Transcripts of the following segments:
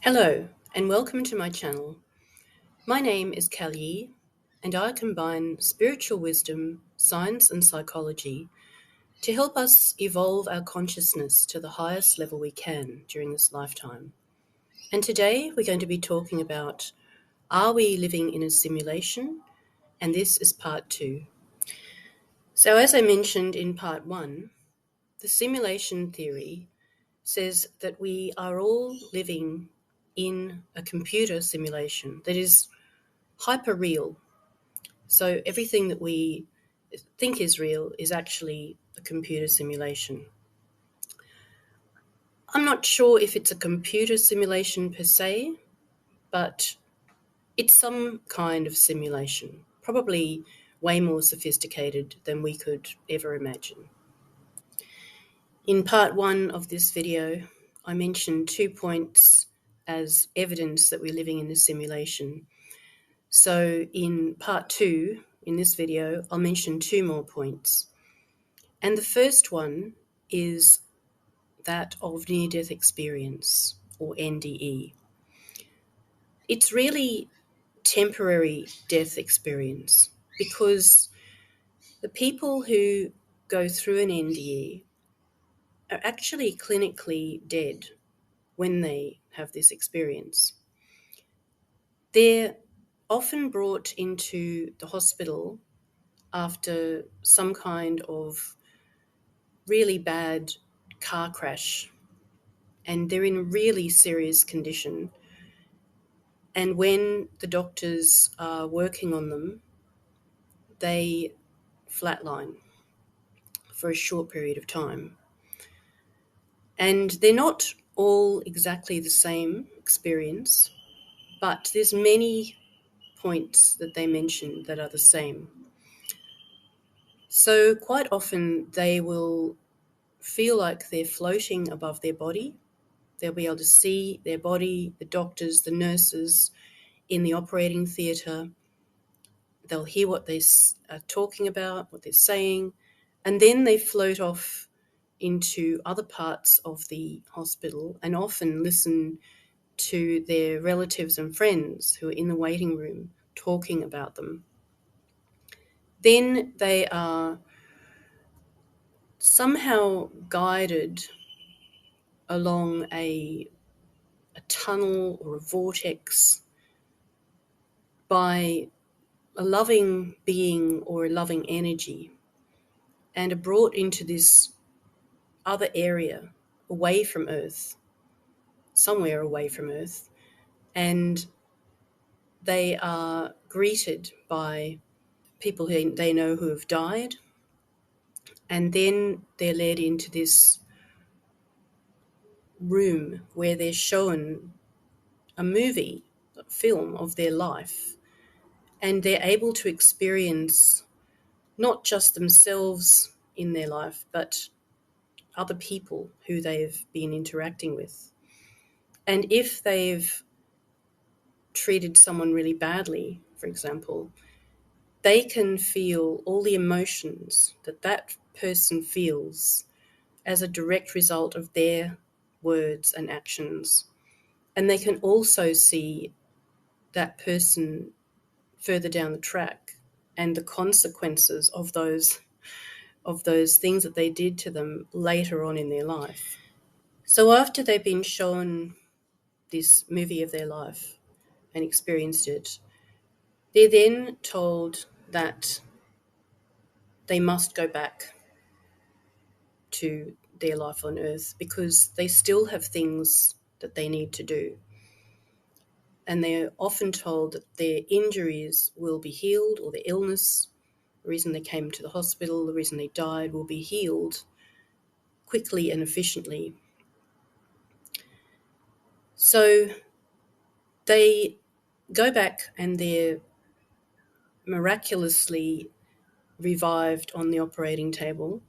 Hello, and welcome to my channel. My name is Kalyi, and I combine spiritual wisdom, science, and psychology to help us evolve our consciousness to the highest level we can during this lifetime. And today we're going to be talking about, are we living in a simulation? And this is part 2. So as I mentioned in part 1, the simulation theory says that we are all living in a computer simulation that is hyper real. So everything that we think is real is actually a computer simulation. I'm not sure if it's a computer simulation per se, but it's some kind of simulation, probably way more sophisticated than we could ever imagine. In part 1 of this video, I mentioned 2 points as evidence that we're living in a simulation. So in part 2, in this video, I'll mention 2 more points. And the first one is that of near-death experience, or NDE. It's really temporary death experience because the people who go through an NDE are actually clinically dead when they have this experience. They're often brought into the hospital after some kind of really bad car crash, and they're in really serious condition. And when the doctors are working on them, they flatline for a short period of time. And they're not all exactly the same experience, but there's many points that they mention that are the same. So quite often they will feel like they're floating above their body. They'll be able to see their body, the doctors, the nurses in the operating theatre. They'll hear what they are talking about, what they're saying, and then they float off into other parts of the hospital and often listen to their relatives and friends who are in the waiting room talking about them. Then they are somehow guided along a tunnel or a vortex by a loving being or a loving energy, and are brought into this other area away from Earth, somewhere away from Earth, and they are greeted by people who they know who have died, and then they're led into this room where they're shown a movie, a film of their life, and they're able to experience not just themselves in their life, but other people who they've been interacting with. And if they've treated someone really badly, for example, they can feel all the emotions that that person feels as a direct result of their words and actions. And they can also see that person further down the track and the consequences of those things that they did to them later on in their life. So after they've been shown this movie of their life and experienced it, they're then told that they must go back to their life on Earth because they still have things that they need to do. And they're often told that their injuries will be healed, or their illness, the reason they came to the hospital, the reason they died, will be healed quickly and efficiently. So they go back and they're miraculously revived on the operating table.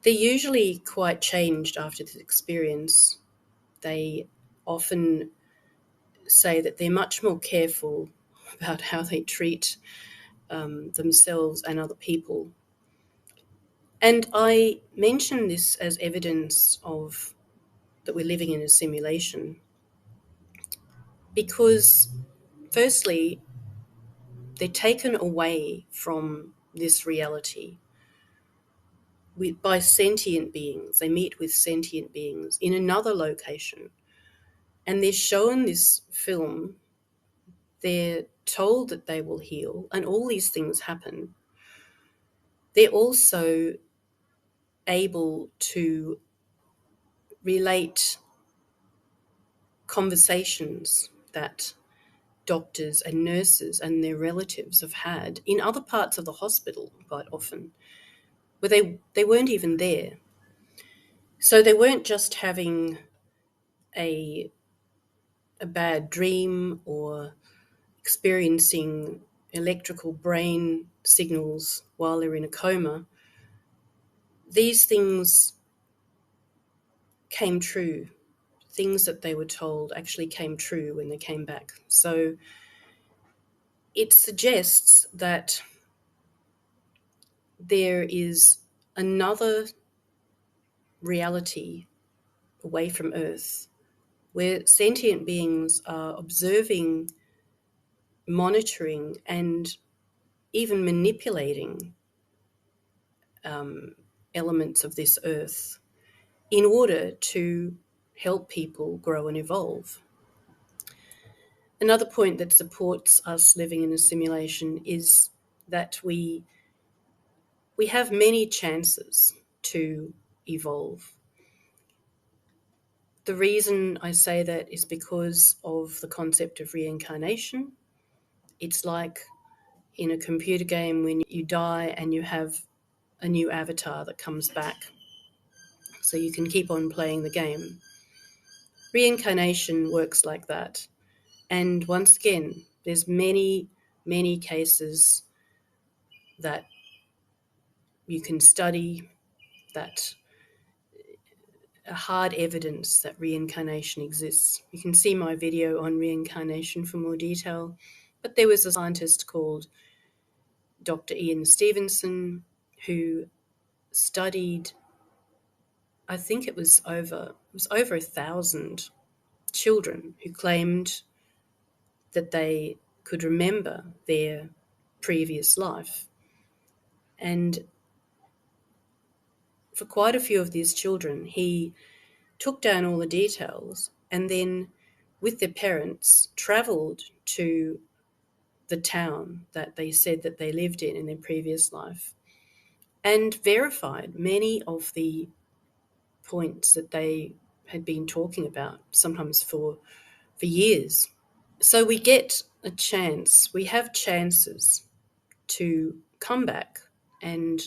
They're usually quite changed after this experience. They often say that they're much more careful about how they treat themselves and other people. And I mention this as evidence of that we're living in a simulation Because, firstly, they're taken away from this reality by sentient beings. They meet with sentient beings in another location. And they're shown this film. They're told that they will heal, and all these things happen. They're also able to relate conversations that doctors and nurses and their relatives have had in other parts of the hospital quite often, where they weren't even there. So they weren't just having a bad dream or experiencing electrical brain signals while they're in a coma. These things came true. Things that they were told actually came true when they came back. So it suggests that there is another reality away from Earth where sentient beings are observing, monitoring, and even manipulating elements of this Earth in order to help people grow and evolve. Another point that supports us living in a simulation is that we have many chances to evolve. The reason I say that is because of the concept of reincarnation. It's like in a computer game when you die and you have a new avatar that comes back, so you can keep on playing the game. Reincarnation works like that. And once again, there's many, many cases that you can study that are hard evidence that reincarnation exists. You can see my video on reincarnation for more detail. But there was a scientist called Dr. Ian Stevenson who studied, I think it was over 1,000 children who claimed that they could remember their previous life. And for quite a few of these children, he took down all the details and then, with their parents, travelled to the town that they said that they lived in their previous life and verified many of the points that they had been talking about, sometimes for years. So we get a chance, we have chances to come back and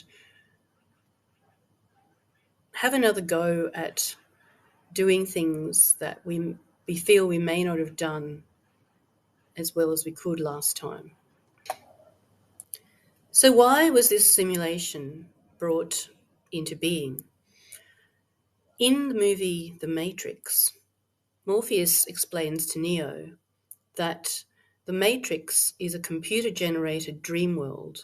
have another go at doing things that we feel we may not have done as well as we could last time. So why was this simulation brought into being? In the movie The Matrix, Morpheus explains to Neo that the Matrix is a computer-generated dream world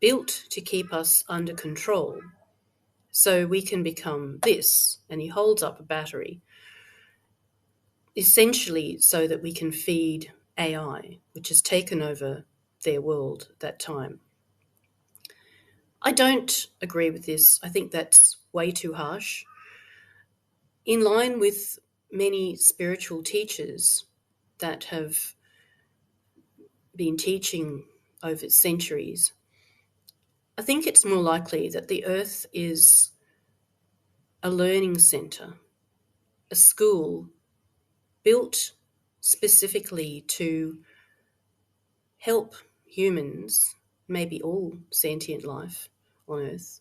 built to keep us under control so we can become this, and he holds up a battery, essentially so that we can feed AI, which has taken over their world at that time. I don't agree with this. I think that's way too harsh. In line with many spiritual teachers that have been teaching over centuries, I think it's more likely that the Earth is a learning centre, a school built specifically to help humans, maybe all sentient life on Earth,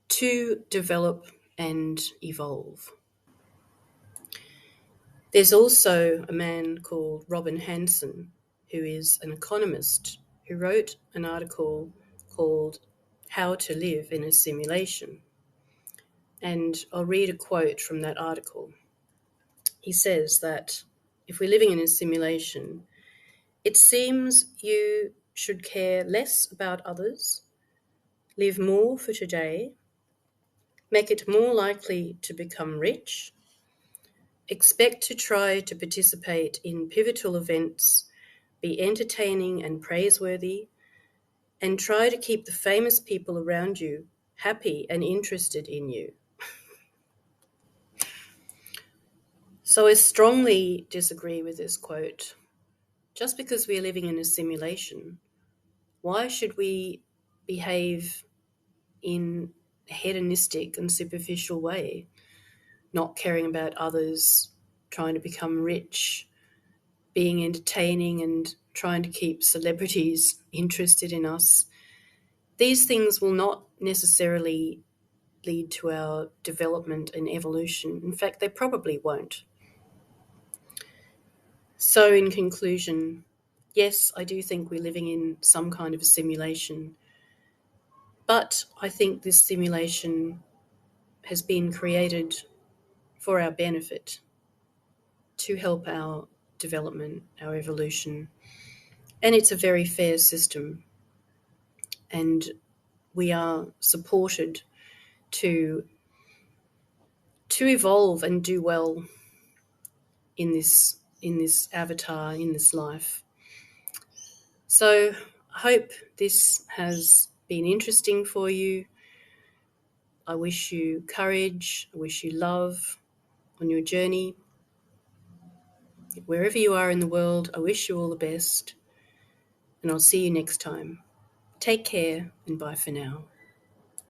to develop and evolve. There's also a man called Hanson, who is an economist, who wrote an article called How to Live in a Simulation. And I'll read a quote from that article. He says that if we're living in a simulation, it seems you should care less about others, live more for today, make it more likely to become rich, Expect to try to participate in pivotal events, be entertaining and praiseworthy, and try to keep the famous people around you happy and interested in you. So I strongly disagree with this quote. Just because we are living in a simulation, why should we behave in a hedonistic and superficial way, not caring about others, trying to become rich, being entertaining and trying to keep celebrities interested in us? These things will not necessarily lead to our development and evolution. In fact, they probably won't. So, in conclusion, yes, I do think we're living in some kind of a simulation, but I think this simulation has been created for our benefit, to help our development, our evolution, and it's a very fair system, and we are supported to evolve and do well in this avatar, in this life. So I hope this has been interesting for you. I wish you courage, I wish you love on your journey. Wherever you are in the world, I wish you all the best, and I'll see you next time. Take care, and bye for now.